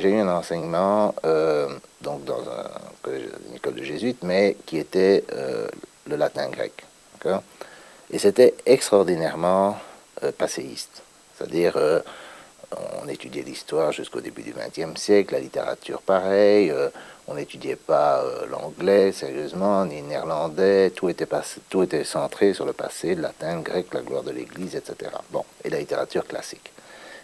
j'ai eu un enseignement donc dans une école de jésuites, mais qui était le latin grec. Et c'était extraordinairement passéiste. C'est-à-dire, on étudiait l'histoire jusqu'au début du XXe siècle, la littérature pareil, on n'étudiait pas l'anglais sérieusement, ni le néerlandais, tout était centré sur le passé, le latin, le grec, la gloire de l'Église, etc. Bon, et la littérature classique.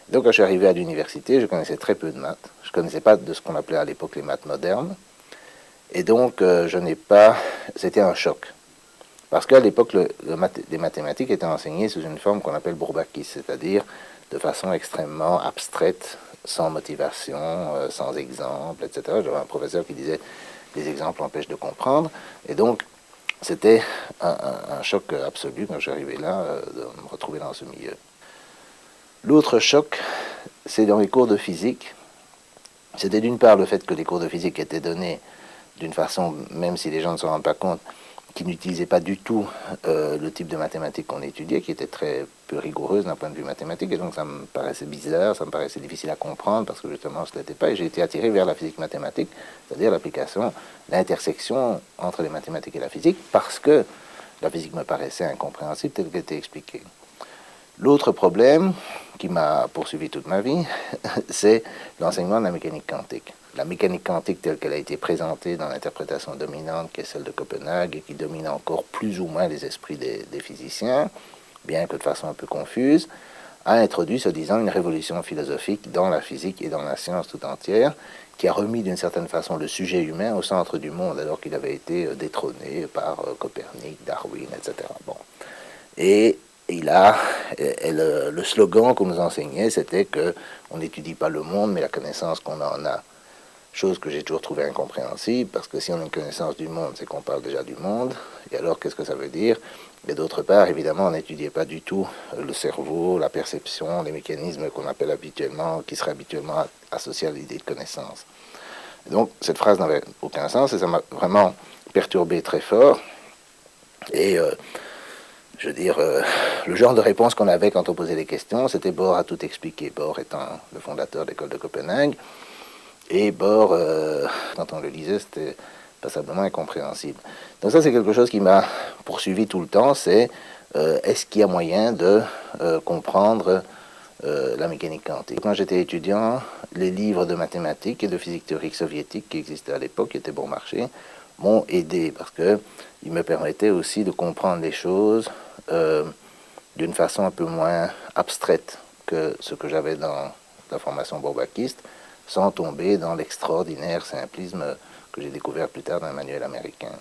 Donc quand je suis arrivé à l'université, je connaissais très peu de maths, je ne connaissais pas de ce qu'on appelait à l'époque les maths modernes, et donc je n'ai pas... C'était un choc. Parce qu'à l'époque, les mathématiques étaient enseignées sous une forme qu'on appelle bourbakiste, c'est-à-dire de façon extrêmement abstraite, sans motivation, sans exemple, etc. J'avais un professeur qui disait les exemples empêchent de comprendre, et donc c'était un choc absolu quand je suis arrivé là, de me retrouver dans ce milieu. L'autre choc, c'est dans les cours de physique. C'était d'une part le fait que les cours de physique étaient donnés d'une façon, même si les gens ne se rendent pas compte, qui n'utilisait pas du tout le type de mathématiques qu'on étudiait, qui était très peu rigoureuse d'un point de vue mathématique, et donc ça me paraissait bizarre, ça me paraissait difficile à comprendre, parce que justement je ne l'étais pas, et j'ai été attiré vers la physique mathématique, c'est-à-dire l'application, l'intersection entre les mathématiques et la physique, parce que la physique me paraissait incompréhensible telle qu'elle était expliquée. L'autre problème qui m'a poursuivi toute ma vie, c'est l'enseignement de la mécanique quantique. La mécanique quantique telle qu'elle a été présentée dans l'interprétation dominante, qui est celle de Copenhague, et qui domine encore plus ou moins les esprits des physiciens, bien que de façon un peu confuse, a introduit, se disant, une révolution philosophique dans la physique et dans la science tout entière, qui a remis d'une certaine façon le sujet humain au centre du monde, alors qu'il avait été détrôné par Copernic, Darwin, etc. Bon. Et le slogan qu'on nous enseignait, c'était qu'on n'étudie pas le monde, mais la connaissance qu'on en a. Chose que j'ai toujours trouvée incompréhensible, parce que si on a une connaissance du monde, c'est qu'on parle déjà du monde. Et alors, qu'est-ce que ça veut dire? Et d'autre part, évidemment, on n'étudiait pas du tout le cerveau, la perception, les mécanismes qu'on appelle habituellement, qui seraient habituellement associés à l'idée de connaissance. Et donc, cette phrase n'avait aucun sens, et ça m'a vraiment perturbé très fort. Et je veux dire, le genre de réponse qu'on avait quand on posait des questions, c'était Bohr a tout expliqué. Bohr étant le fondateur de l'école de Copenhague. Et Bohr, quand on le lisait, c'était passablement incompréhensible. Donc ça, c'est quelque chose qui m'a poursuivi tout le temps, c'est est-ce qu'il y a moyen de comprendre la mécanique quantique? Quand j'étais étudiant, les livres de mathématiques et de physique théorique soviétique qui existaient à l'époque, qui étaient bon marché, m'ont aidé parce qu'ils me permettaient aussi de comprendre les choses d'une façon un peu moins abstraite que ce que j'avais dans la formation bourbakiste, sans tomber dans l'extraordinaire simplisme que j'ai découvert plus tard dans un manuel américain.